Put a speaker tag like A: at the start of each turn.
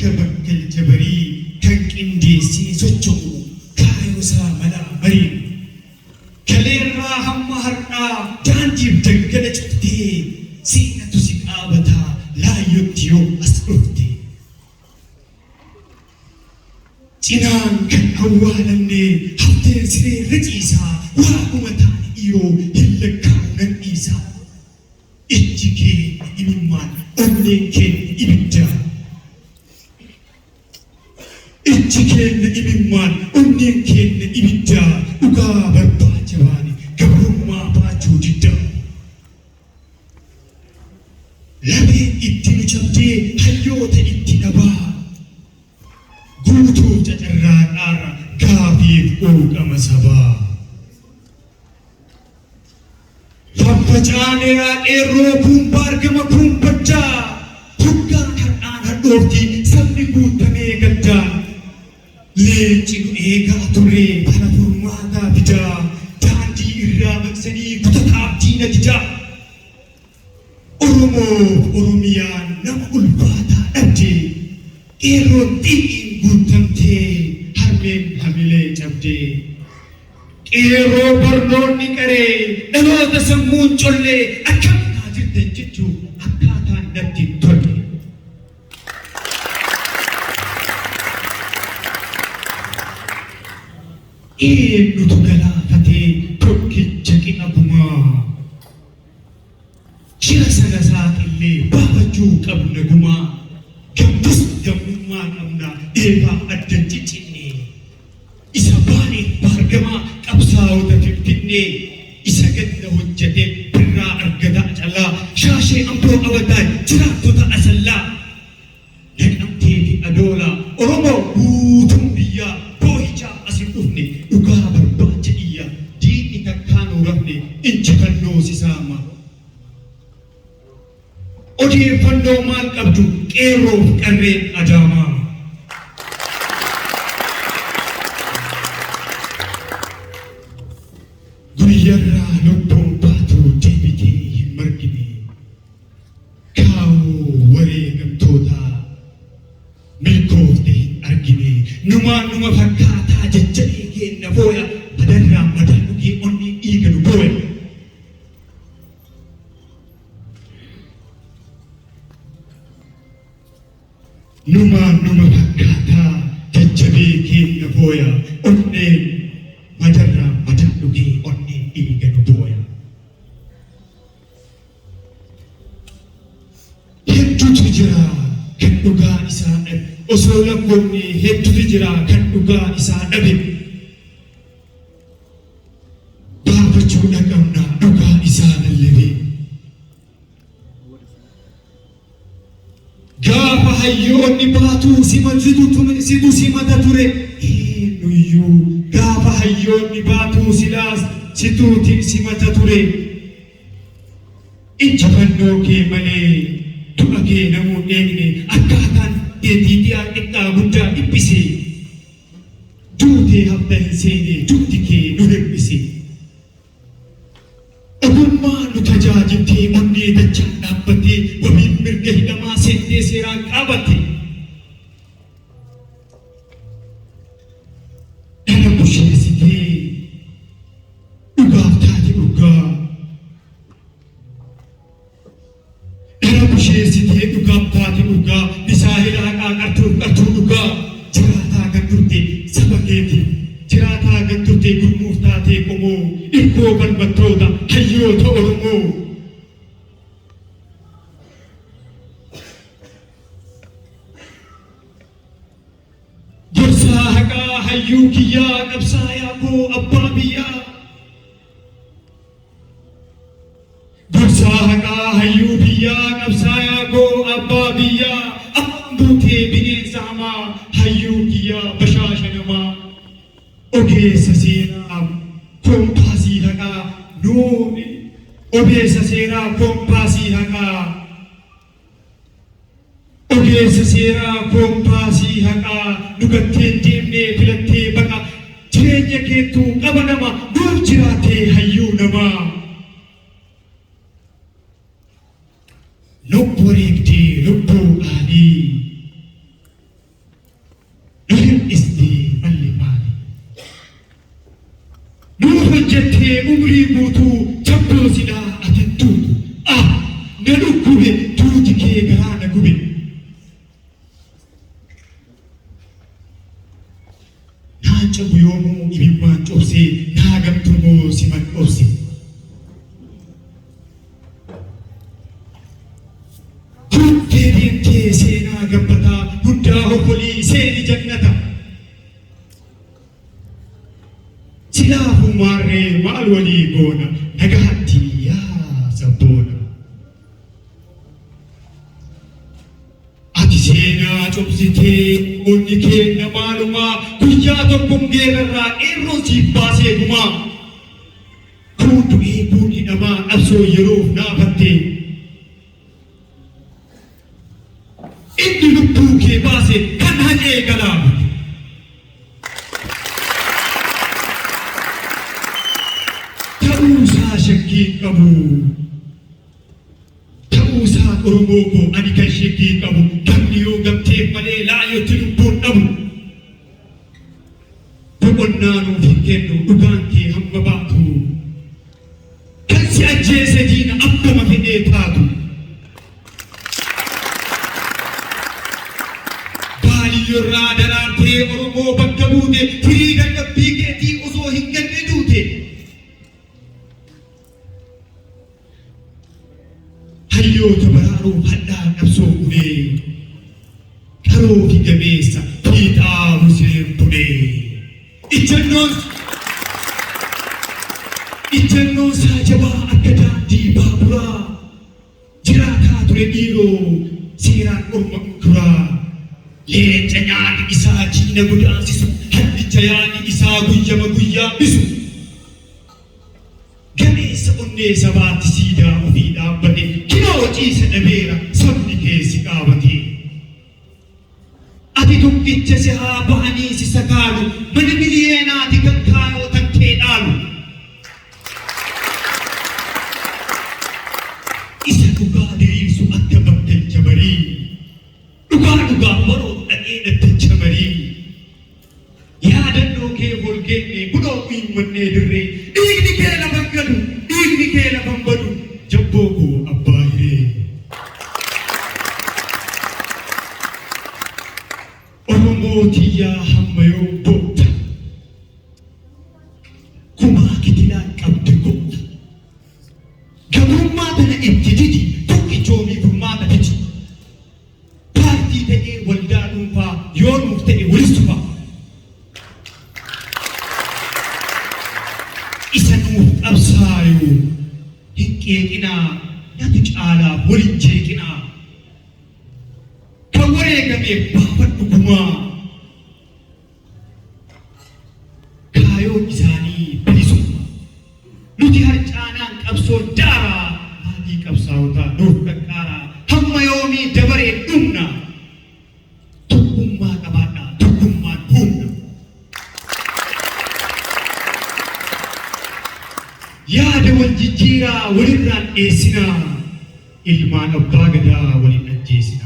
A: أكبر الجبري كان إنديسي سوتشو كايوسا ملا مري كلير راهم مهرنا جانجيب دنقل جبتي سينة سكابتها لا يبتيو أسرفتي جنان كان أولاً حفتين سري رجيسا وأمتان إيو هلكان إيسا إجيكي إممان أمنيكي إبدا إجيكي إممان أمنيكي إبدا أقابر باجواني كبرما باجو جدا لبين إتنو جبتي حيوت إتنبا guutuu cacarraadhaara gaafiif quuqama sabaa. Faffacaaneeraa dheerroo kuumbaa argama kuumbachaa hoggaan har'aan hadhoofti sabni guutamee gaddaan. Leenci nu eegaa turee kana furmaataa fidaa daandii irraa maqsanii kutataa diina didaa. Oromoof Oromiyaan nama ulfaataa dhabdee dheerroon xixiin guutamtee harmeen hamilee cabdee qeerroo barnoonni qaree dhaloota sammuun collee akkamitti jirtan jechuun akkaataan natti tolle. Eenyutu galaafatee tokkicha qinabumaa shira sana saaxillee baafachuu qabna gumaa. Gambus gammummaa qabna eebaa addan ciccinne isa baanee baargamaa qabsaa'ota finfinnee isa gadda hojjete birraa argataa calaa shaashee amboo qabataa jiraattota asallaa naqamtee fi adoolaa Oromoo guutuun biyyaa boo'ichaa asin dhufne dhugaa barbaacha iyyaa diinni takkaanuu rafne injifannoo sisaama. Odeeffannoo maal qabdu qeerroof qarreen Adaamaa. Guyyarraa lubbuun baatu deebitee hin margine kaawoo wareegamtootaa milkoofte hin argine numa fakkaataa jajjabee keenna booya madarraa madaa dhugee onni dhiiga nu booya. Numa fakkaataa jajjabee keenna booya onneen madarraa madaa dhugee onneen dhiiga nu booya. Hedduutu jira kan dhugaa isaa dhabe osoo lakkoofne hedduutu jira kan dhugaa isaa dhabe baafachuu dhaqabna dhugaa isaa lallabee. Gaafa hayyoonni baatuu situ simata ture eenyuyyuu gaafa hayyoonni baatuu silaas situutiin simata ture injifannoo kee malee du'a kee namuun eegne akkaataan deetiidiyaa xiqqaa guddaa dhiphise duutee hafta hin seene dugdi kee nu hir'ise. Ogummaa nu tajaajiltee onnee dachaan dhaabbattee wabiin mirga hidhamaa seentee seeraan qaabatte. Dhala busheessitee dhugaaf taate dhugaa. Dhala busheessitee dhugaaf taate dhugaa bisaa hiraaqaa qartuu dhugaa jiraataa kan turte saba keetiif. Jiraataa kan turte gurmuuf taatee qomoo dhibboo balbattoota hayyoota Oromoo. Gorsaa haqaa hayyuu kiyyaa qabsaayaa koo abbaa biyyaa. Gorsaa haqaa hayyuu biyyaa qabsaayaa koo abbaa biyyaa. Abbaan buutee bineensa hamaa hayyuu kiyyaa bashaasha namaa. Ogeessa seenaa koompaasii haqaa nuuni ogeessa seenaa koompaasii haqaa ogeessa seenaa koompaasii haqaa dhugattee deemnee filattee baqa jireenya keetuu qaba nama nuuf jiraatee hayyuu namaa. Lubbuu reegdee lubbuu dhaalii Dabartee umrii guutuu jabboo silaa atattuutu. Na dhukkube duuti kee garaa na gube. Naa cabu yoomuu ibimmaan cobsee naa gamtumoo si manqobse. Duuttee deemtee seenaa gabbataa guddaa hokkolii seeni jannata. Silaafuu maarree maal walii goona nagaatti yaa sabboona. Ati seenaa cobsitee onni kenna maalumaa guyyaa tokkoon geerarraa eerroo siif baasee gumaa. Fuudhu eeguun hidhamaa dhabsoo yeroof naafattee. Inni lubbuu kee baase kan haqee galaafate. Ta'uusaa shakkii qabu. Ta'uusaa Oromoo koo ani kan shakkii qabu. Gamni yoo gamteef malee laayotti lubbuun dhabu. Boqonnaa nuuf hin kennu dhugaan kee hamma baatu. Kan si ajjeese diina akkuma fedhee taatu. Baadiyyoorraa daraartee Oromoo bakka buute firii dadhabbii keetii osoo hin ganne duute. Hayyoota baraaruuf hadhaa qabsoo ulee qaroo fi gameessa fiixaa museen bulee. Ijjannoon saa jabaa akka daandii baaburaa jiraataa ture dhiiroo seeraan orma duraa. Leenca nyaati isaa jiina godaansisu haddicha yaadi isaa guyyama guyyaa bisu. Gameessa onnee sabaatti siidaa ofii dhaabbate kinoo ciisa dhabeera sabni keessi qaabate. Ati tokkicha si haa ba'anii si sakaalu mana miliyeenaati kan kaayoo takkee dhaalu. Isa dhugaa diriirsu akka bakkalcha barii. Dhugaa baroo dhaqee dhaddacha marii. Yaadannoo kee volgeenne kunoo uumannee dirree. Dhiigni kee lafan galu, dhiigni kee lafan badu. Jabboo koo abbaa hiree. Oromoo tiyyaa hamma yoo boota. Kumaa kitilaan qabde goota. Gabrummaa tana itti didi tokkichoomii furmaata fiti. Paartii ta'ee waldaa dhuunfaa yoo nuuf ta'e walitti tufa. Isa nuuf qabsaayu hin qeeqinaa natu caalaa waliin jeeqinaa. Kan wareegameef baafadhu gumaa. Kaayoon isaanii bilisummaa. Nuti harcaanaan qabsoo daaraa maatii qabsaa'otaa nuuf qaqqaaraa. Hamma yoomii dabaree dhumna. Tokkummaa qabaadhaa tokkummaan humna. Yaada wal jijjiiraa walirraan dhiyeessinaa. Ilmaan abbaa gadaa waliin ajjeesina.